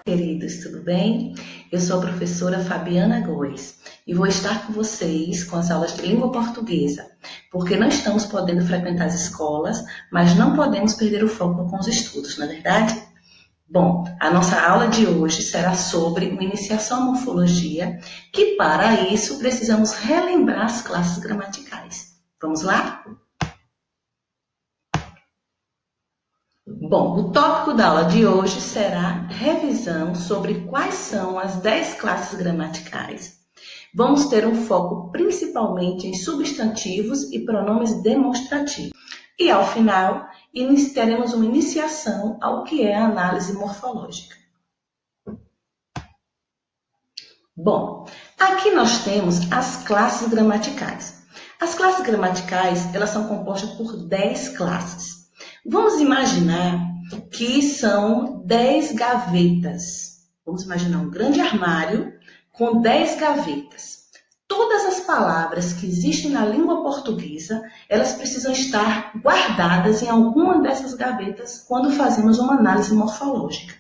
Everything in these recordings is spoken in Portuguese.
Queridos, tudo bem? Eu sou a professora Fabiana Góes e vou estar com vocês com as aulas de língua portuguesa, porque não estamos podendo frequentar as escolas, mas não podemos perder o foco com os estudos, não é verdade? Bom, a nossa aula de hoje será sobre uma iniciação à morfologia, que para isso precisamos relembrar as classes gramaticais. Vamos lá? Bom, o tópico da aula de hoje será revisão sobre quais são as 10 classes gramaticais. Vamos ter um foco principalmente em substantivos e pronomes demonstrativos. E ao final, teremos uma iniciação ao que é a análise morfológica. Bom, aqui nós temos as classes gramaticais. As classes gramaticais, elas são compostas por 10 classes. Vamos imaginar que são 10 gavetas. Vamos imaginar um grande armário com 10 gavetas. Todas as palavras que existem na língua portuguesa, elas precisam estar guardadas em alguma dessas gavetas quando fazemos uma análise morfológica.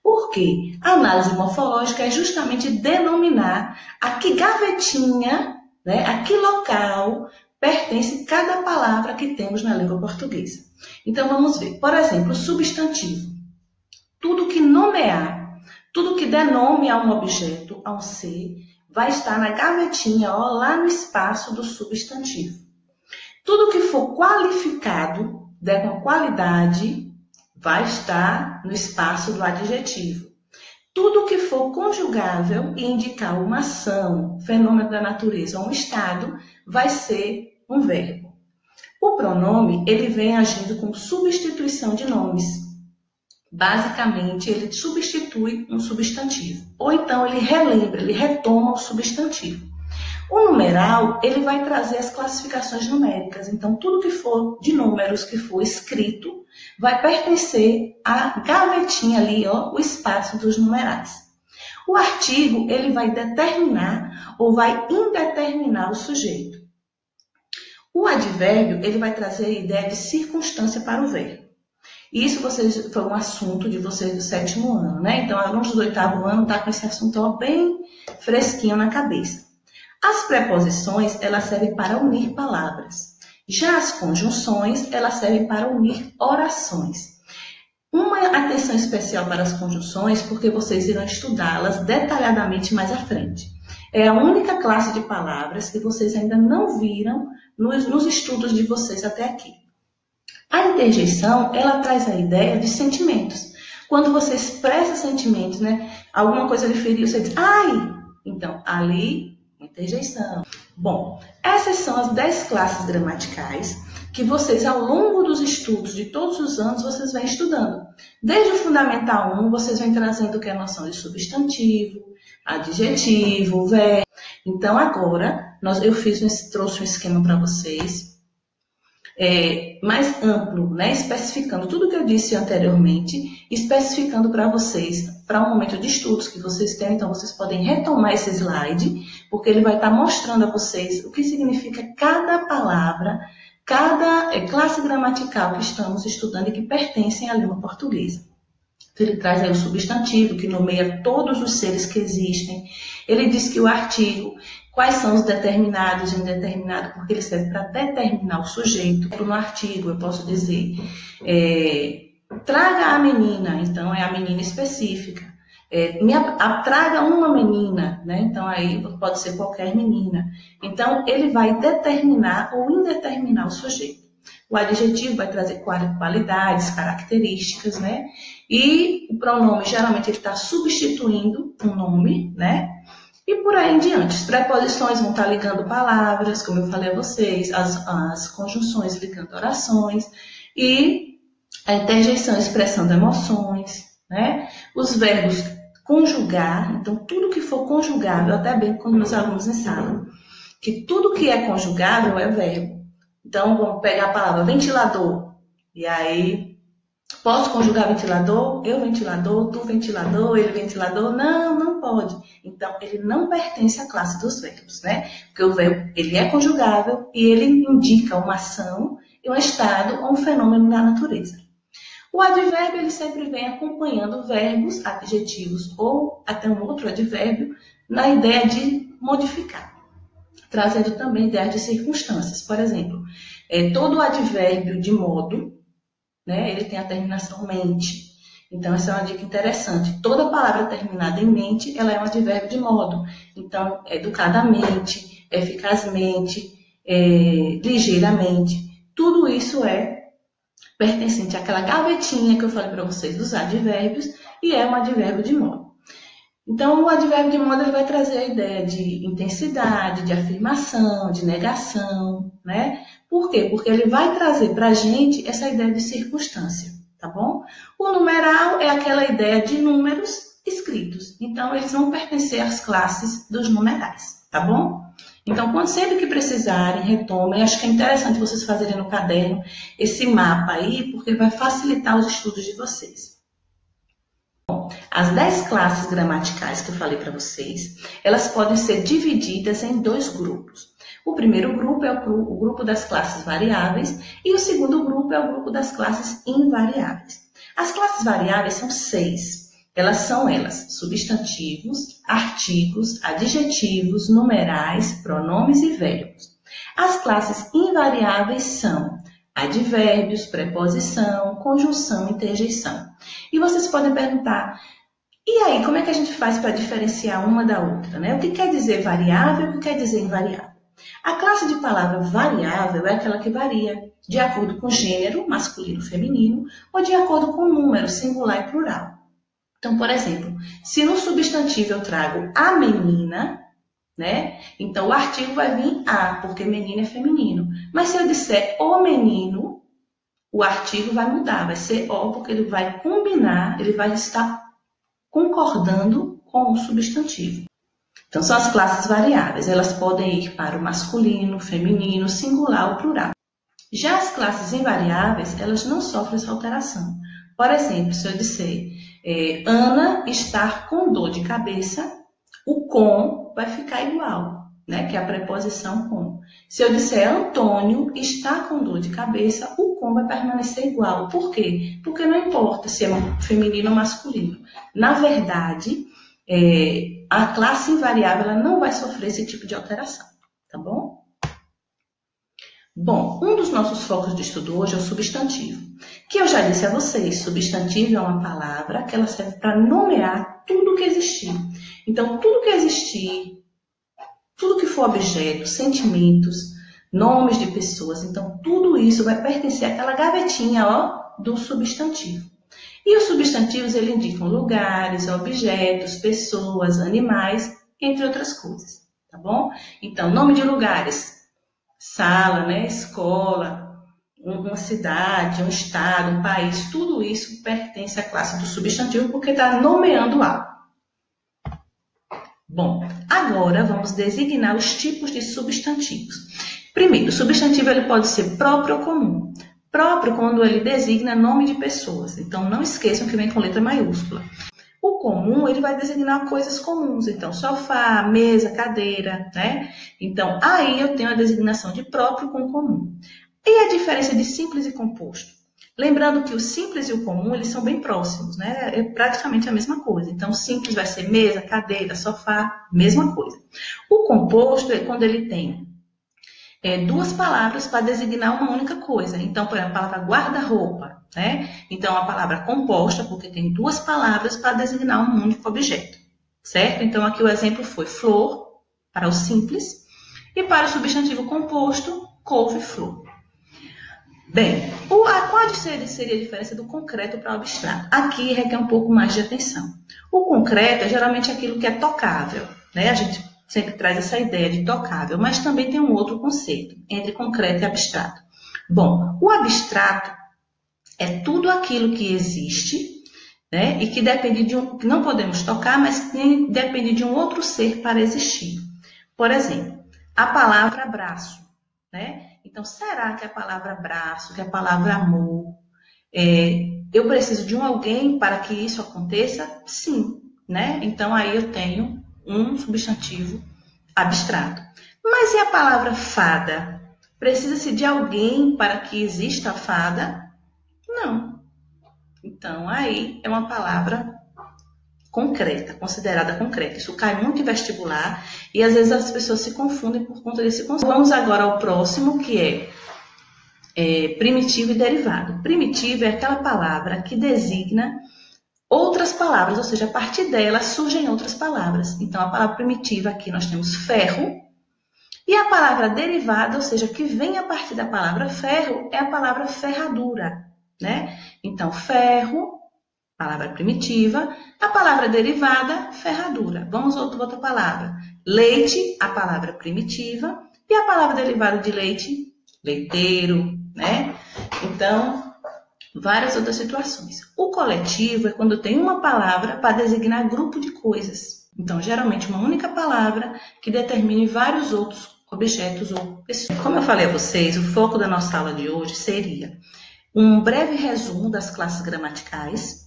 Por quê? A análise morfológica é justamente denominar a que gavetinha, a que local pertence cada palavra que temos na língua portuguesa. Então, vamos ver. Por exemplo, o substantivo. Tudo que nomear, tudo que der nome a um objeto, a um ser, vai estar na gavetinha, lá no espaço do substantivo. Tudo que for qualificado, der uma qualidade, vai estar no espaço do adjetivo. Tudo que for conjugável e indicar uma ação, fenômeno da natureza ou um estado, vai ser um verbo. O pronome, ele vem agindo como substituição de nomes. Basicamente, ele substitui um substantivo. Ou então, ele relembra, ele retoma o substantivo. O numeral, ele vai trazer as classificações numéricas. Então, tudo que for de números, que for escrito, vai pertencer à gavetinha ali, o espaço dos numerais. O artigo, ele vai determinar ou vai indeterminar o sujeito. O advérbio, ele vai trazer a ideia de circunstância para o verbo. Isso foi um assunto de vocês do 7º ano, né? Então, alunos do 8º ano estão com esse assunto bem fresquinho na cabeça. As preposições, elas servem para unir palavras. Já as conjunções, elas servem para unir orações. Uma atenção especial para as conjunções, porque vocês irão estudá-las detalhadamente mais à frente. É a única classe de palavras que vocês ainda não viram nos estudos de vocês até aqui. A interjeição, ela traz a ideia de sentimentos. Quando você expressa sentimentos, alguma coisa lhe feriu, você diz, ai! Então, ali, interjeição. Bom, essas são as 10 classes gramaticais que vocês, ao longo dos estudos de todos os anos, vocês vêm estudando. Desde o Fundamental 1, vocês vêm trazendo o que é a noção de substantivo, adjetivo, verbo. Então, agora, eu trouxe um esquema para vocês, mais amplo, especificando tudo que eu disse anteriormente, especificando para vocês, para um momento de estudos que vocês têm. Então, vocês podem retomar esse slide, porque ele vai estar mostrando a vocês o que significa cada palavra, cada classe gramatical que estamos estudando e que pertencem à língua portuguesa. Ele traz aí o substantivo, que nomeia todos os seres que existem. Ele diz que o artigo, quais são os determinados e indeterminados, porque ele serve para determinar o sujeito. No artigo, eu posso dizer, traga a menina, então é a menina específica. Traga uma menina, então aí pode ser qualquer menina. Então, ele vai determinar ou indeterminar o sujeito. O adjetivo vai trazer qualidades, características, E o pronome, geralmente, ele está substituindo um nome, E por aí em diante. As preposições vão estar ligando palavras, como eu falei a vocês, as conjunções ligando orações, e a interjeição expressando emoções, Os verbos conjugar, então tudo que for conjugável, até bem quando meus alunos ensinam, que tudo que é conjugável é verbo. Então, vamos pegar a palavra ventilador, e aí, posso conjugar ventilador? Eu ventilador, tu ventilador, ele ventilador? Não, não pode. Então, ele não pertence à classe dos verbos, Porque o verbo, ele é conjugável e ele indica uma ação, um estado ou um fenômeno da natureza. O advérbio ele sempre vem acompanhando verbos, adjetivos ou até um outro advérbio na ideia de modificar, trazendo também ideias de circunstâncias. Por exemplo, todo advérbio de modo, né, ele tem a terminação mente. Então, essa é uma dica interessante. Toda palavra terminada em mente, ela é um advérbio de modo. Então, educadamente, eficazmente, ligeiramente. Tudo isso é pertencente àquela gavetinha que eu falei para vocês dos advérbios e é um advérbio de modo. Então, o advérbio de modo ele vai trazer a ideia de intensidade, de afirmação, de negação, né? Por quê? Porque ele vai trazer para a gente essa ideia de circunstância, tá bom? O numeral é aquela ideia de números escritos. Então, eles vão pertencer às classes dos numerais, tá bom? Então, quando sempre que precisarem, retomem. Acho que é interessante vocês fazerem no caderno esse mapa aí, porque vai facilitar os estudos de vocês. As 10 classes gramaticais que eu falei para vocês, elas podem ser divididas em 2 grupos. O primeiro grupo é o grupo das classes variáveis e o segundo grupo é o grupo das classes invariáveis. As classes variáveis são 6. Elas são substantivos, artigos, adjetivos, numerais, pronomes e verbos. As classes invariáveis são advérbios, preposição, conjunção, interjeição. E vocês podem perguntar, e aí, como é que a gente faz para diferenciar uma da outra, né? O que quer dizer variável e o que quer dizer invariável? A classe de palavra variável é aquela que varia de acordo com gênero, masculino, feminino, ou de acordo com número, singular e plural. Então, por exemplo, se no substantivo eu trago a menina, né? Então, o artigo vai vir a, porque menina é feminino. Mas se eu disser o menino, o artigo vai mudar, vai ser o, porque ele vai combinar, ele vai estar concordando com o substantivo. Então, são as classes variáveis. Elas podem ir para o masculino, feminino, singular ou plural. Já as classes invariáveis, elas não sofrem essa alteração. Por exemplo, se eu disser Ana está com dor de cabeça, o com vai ficar igual, né? Que é a preposição com. Se eu disser Antônio está com dor de cabeça, o com vai permanecer igual. Por quê? Porque não importa se é feminino ou masculino. Na verdade, a classe invariável ela não vai sofrer esse tipo de alteração, tá bom? Bom, um dos nossos focos de estudo hoje é o substantivo, que eu já disse a vocês, substantivo é uma palavra que ela serve para nomear tudo que existir. Então, tudo que existir, tudo que for objeto, sentimentos, nomes de pessoas, então tudo isso vai pertencer àquela gavetinha, ó, do substantivo. E os substantivos, eles indicam lugares, objetos, pessoas, animais, entre outras coisas, tá bom? Então, nome de lugares, sala, né, escola, uma cidade, um estado, um país, tudo isso pertence à classe do substantivo porque está nomeando algo. Bom, agora vamos designar os tipos de substantivos. Primeiro, o substantivo ele pode ser próprio ou comum. Próprio quando ele designa nome de pessoas. Então, não esqueçam que vem com letra maiúscula. O comum, ele vai designar coisas comuns. Então, sofá, mesa, cadeira, né? Então, aí eu tenho a designação de próprio com comum. E a diferença de simples e composto? Lembrando que o simples e o comum, eles são bem próximos, né? É praticamente a mesma coisa. Então, o simples vai ser mesa, cadeira, sofá, mesma coisa. O composto é quando ele tem duas palavras para designar uma única coisa. Então, por exemplo, a palavra guarda-roupa, né? Então, a palavra composta, porque tem duas palavras para designar um único objeto, certo? Então, aqui o exemplo foi flor, para o simples, e para o substantivo composto, couve-flor. Bem, qual seria a diferença do concreto para o abstrato? Aqui requer um pouco mais de atenção. O concreto é geralmente aquilo que é tocável, né? A gente sempre traz essa ideia de tocável, mas também tem um outro conceito, entre concreto e abstrato. Bom, o abstrato é tudo aquilo que existe, né? E que depende que não podemos tocar, mas depende de um outro ser para existir. Por exemplo, a palavra braço, né? Então, será que a palavra braço, que a palavra amor, eu preciso de alguém para que isso aconteça? Sim, né? Então, aí eu tenho um substantivo abstrato. Mas e a palavra fada? Precisa-se de alguém para que exista a fada? Não. Então, aí é uma palavra concreta, considerada concreta. Isso cai muito em vestibular e às vezes as pessoas se confundem por conta desse conceito. Vamos agora ao próximo, que é primitivo e derivado. Primitivo é aquela palavra que designa outras palavras, ou seja, a partir dela surgem outras palavras. Então, a palavra primitiva aqui nós temos ferro, e a palavra derivada, ou seja, que vem a partir da palavra ferro, é a palavra ferradura, né? Então, ferro, palavra primitiva, a palavra derivada, ferradura. Vamos a outra palavra. Leite, a palavra primitiva, e a palavra derivada de leite, leiteiro, né? Então, várias outras situações. O coletivo é quando tem uma palavra para designar grupo de coisas. Então, geralmente, uma única palavra que determine vários outros objetos ou pessoas. Como eu falei a vocês, o foco da nossa aula de hoje seria um breve resumo das classes gramaticais,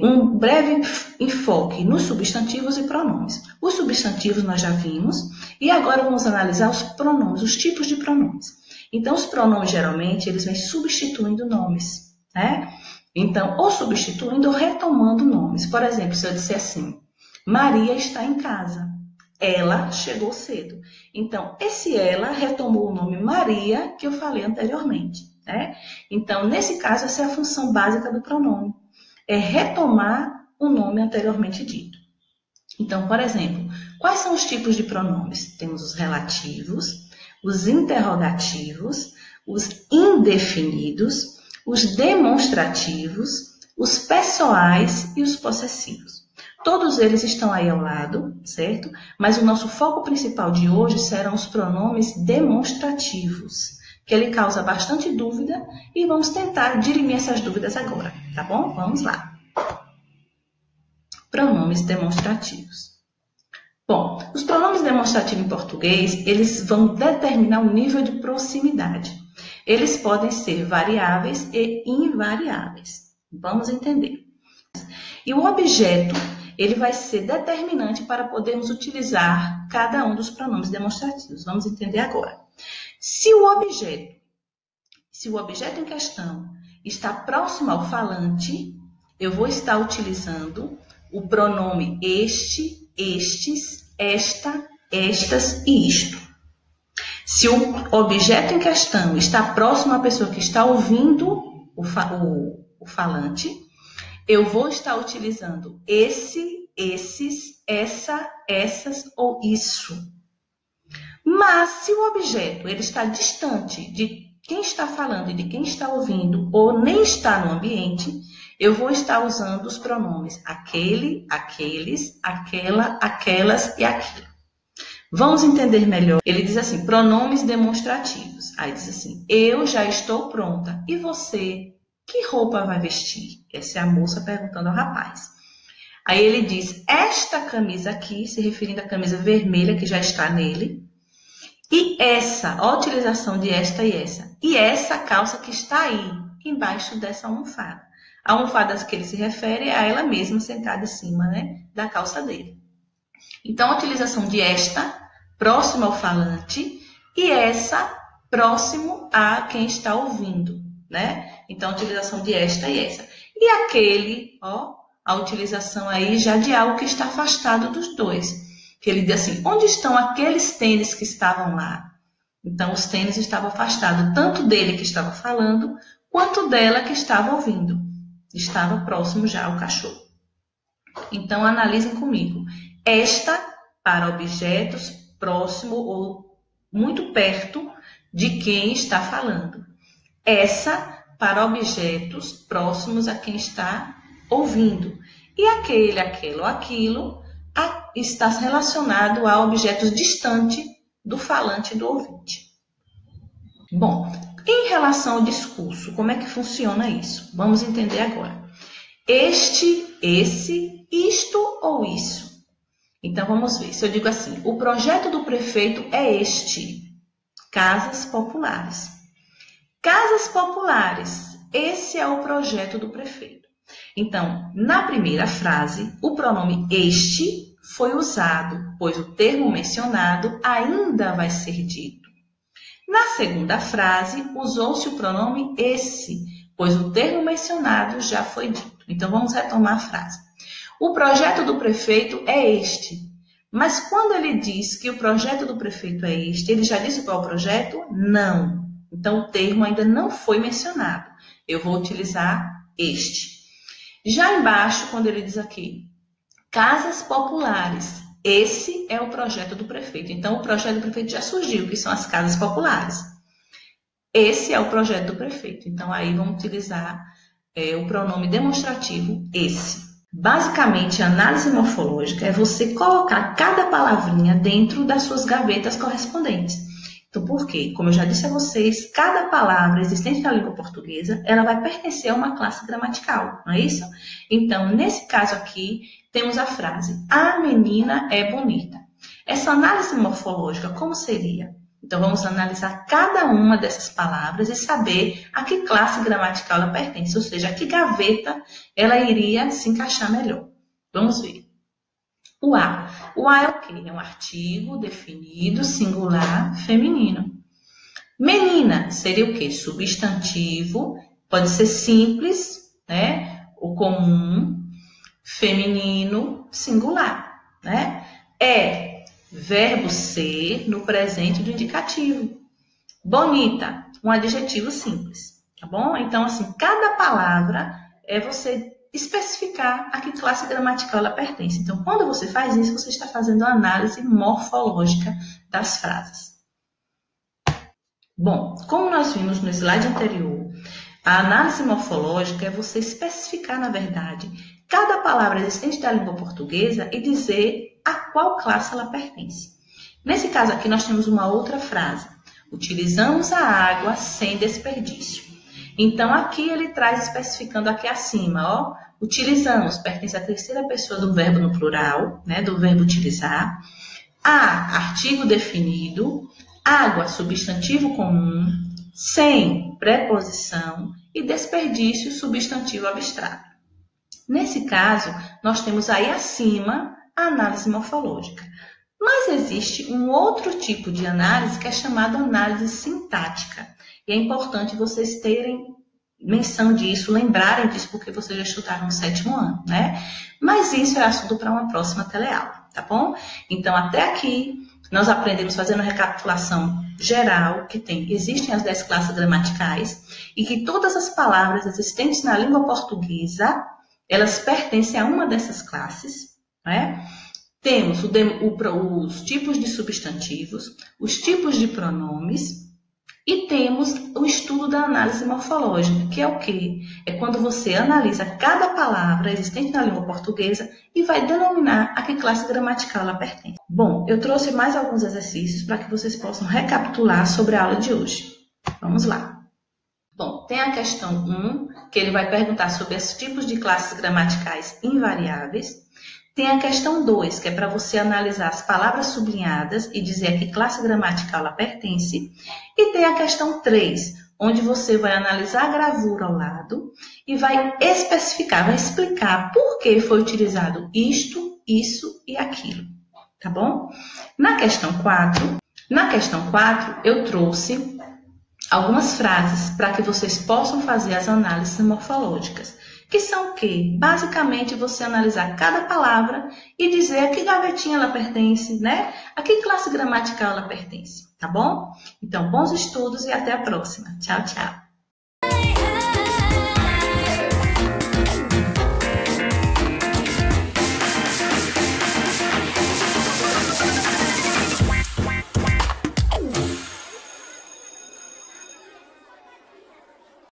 um breve enfoque nos substantivos e pronomes. Os substantivos nós já vimos e agora vamos analisar os pronomes, os tipos de pronomes. Então, os pronomes, geralmente, eles vêm substituindo nomes, né? Então, ou substituindo ou retomando nomes. Por exemplo, se eu disser assim, Maria está em casa, ela chegou cedo. Então, esse ela retomou o nome Maria, que eu falei anteriormente, né? Então, nesse caso, essa é a função básica do pronome, é retomar o nome anteriormente dito. Então, por exemplo, quais são os tipos de pronomes? Temos os relativos, os interrogativos, os indefinidos, os demonstrativos, os pessoais e os possessivos. Todos eles estão aí ao lado, certo? Mas o nosso foco principal de hoje serão os pronomes demonstrativos, que ele causa bastante dúvida e vamos tentar dirimir essas dúvidas agora, tá bom? Vamos lá. Pronomes demonstrativos. Bom, os pronomes demonstrativos em português, eles vão determinar o nível de proximidade. Eles podem ser variáveis e invariáveis. Vamos entender. E o objeto, ele vai ser determinante para podermos utilizar cada um dos pronomes demonstrativos. Vamos entender agora. Se o objeto em questão está próximo ao falante, eu vou estar utilizando o pronome este, estes, esta, estas e isto. Se o objeto em questão está próximo à pessoa que está ouvindo o falante, eu vou estar utilizando esse, esses, essa, essas ou isso. Mas se o objeto ele está distante de quem está falando e de quem está ouvindo, ou nem está no ambiente, eu vou estar usando os pronomes aquele, aqueles, aquela, aquelas e aquilo. Vamos entender melhor. Ele diz assim, pronomes demonstrativos. Aí diz assim, eu já estou pronta. E você, que roupa vai vestir? Essa é a moça perguntando ao rapaz. Aí ele diz, esta camisa aqui, se referindo à camisa vermelha que já está nele. E essa, a utilização de esta e essa. E essa calça que está aí, embaixo dessa almofada. A almofada que ele se refere é a ela mesma sentada em cima, né, da calça dele. Então, a utilização de esta, próximo ao falante, e essa, próximo a quem está ouvindo, né? Então, a utilização de esta e essa. E aquele, ó, a utilização aí já de algo que está afastado dos dois. Que ele diz assim, onde estão aqueles tênis que estavam lá? Então, os tênis estavam afastados, tanto dele que estava falando, quanto dela que estava ouvindo. Estava próximo já ao cachorro. Então, analisem comigo. Esta, para objetos próximo ou muito perto de quem está falando. Essa, para objetos próximos a quem está ouvindo. E aquele, aquele ou aquilo está relacionado a objetos distantes do falante e do ouvinte. Bom, em relação ao discurso, como é que funciona isso? Vamos entender agora. Este, esse, isto ou isso. Então, vamos ver. Se eu digo assim, o projeto do prefeito é este. Casas populares. Casas populares. Esse é o projeto do prefeito. Então, na primeira frase, o pronome este foi usado, pois o termo mencionado ainda vai ser dito. Na segunda frase, usou-se o pronome esse, pois o termo mencionado já foi dito. Então, vamos retomar a frase. O projeto do prefeito é este. Mas quando ele diz que o projeto do prefeito é este, ele já disse qual é o projeto? Não. Então, o termo ainda não foi mencionado. Eu vou utilizar este. Já embaixo, quando ele diz aqui, casas populares. Esse é o projeto do prefeito. Então, o projeto do prefeito já surgiu, que são as casas populares. Esse é o projeto do prefeito. Então, aí vamos utilizar o pronome demonstrativo esse. Basicamente, a análise morfológica é você colocar cada palavrinha dentro das suas gavetas correspondentes. Então, por quê? Como eu já disse a vocês, cada palavra existente na língua portuguesa, ela vai pertencer a uma classe gramatical, não é isso? Então, nesse caso aqui, temos a frase, a menina é bonita. Essa análise morfológica, como seria? Então, vamos analisar cada uma dessas palavras e saber a que classe gramatical ela pertence, ou seja, a que gaveta ela iria se encaixar melhor. Vamos ver. O A. O A é o quê? É um artigo definido, singular, feminino. Menina seria o quê? Substantivo, pode ser simples, né? O comum, feminino, singular, né? Verbo ser no presente do indicativo. Bonita, um adjetivo simples, tá bom? Então, assim, cada palavra é você especificar a que classe gramatical ela pertence. Então, quando você faz isso, você está fazendo a análise morfológica das frases. Bom, como nós vimos no slide anterior, a análise morfológica é você especificar, na verdade, cada palavra existente da língua portuguesa e dizer a qual classe ela pertence. Nesse caso aqui, nós temos uma outra frase. Utilizamos a água sem desperdício. Então, aqui ele traz especificando aqui acima, ó. Utilizamos, pertence à terceira pessoa do verbo no plural, né, do verbo utilizar. Artigo definido. Água, substantivo comum. Sem, preposição. E desperdício, substantivo abstrato. Nesse caso, nós temos aí acima a análise morfológica. Mas existe um outro tipo de análise que é chamada análise sintática. E é importante vocês terem menção disso, lembrarem disso, porque vocês já estudaram no 7º ano, né? Mas isso é assunto para uma próxima teleaula, tá bom? Então, até aqui, nós aprendemos fazendo uma recapitulação geral, que existem as 10 classes gramaticais, e que todas as palavras existentes na língua portuguesa, elas pertencem a uma dessas classes, né? Temos os tipos de substantivos, os tipos de pronomes e temos o estudo da análise morfológica, que é o quê? É quando você analisa cada palavra existente na língua portuguesa e vai denominar a que classe gramatical ela pertence. Bom, eu trouxe mais alguns exercícios para que vocês possam recapitular sobre a aula de hoje. Vamos lá. Bom, tem a questão 1, que ele vai perguntar sobre os tipos de classes gramaticais invariáveis. Tem a questão 2, que é para você analisar as palavras sublinhadas e dizer a que classe gramatical ela pertence. E tem a questão 3, onde você vai analisar a gravura ao lado e vai especificar, vai explicar por que foi utilizado isto, isso e aquilo. Tá bom? Na questão 4, eu trouxe algumas frases para que vocês possam fazer as análises morfológicas. Que são o quê? Basicamente, você analisar cada palavra e dizer a que gavetinha ela pertence, né? A que classe gramatical ela pertence, tá bom? Então, bons estudos e até a próxima. Tchau, tchau.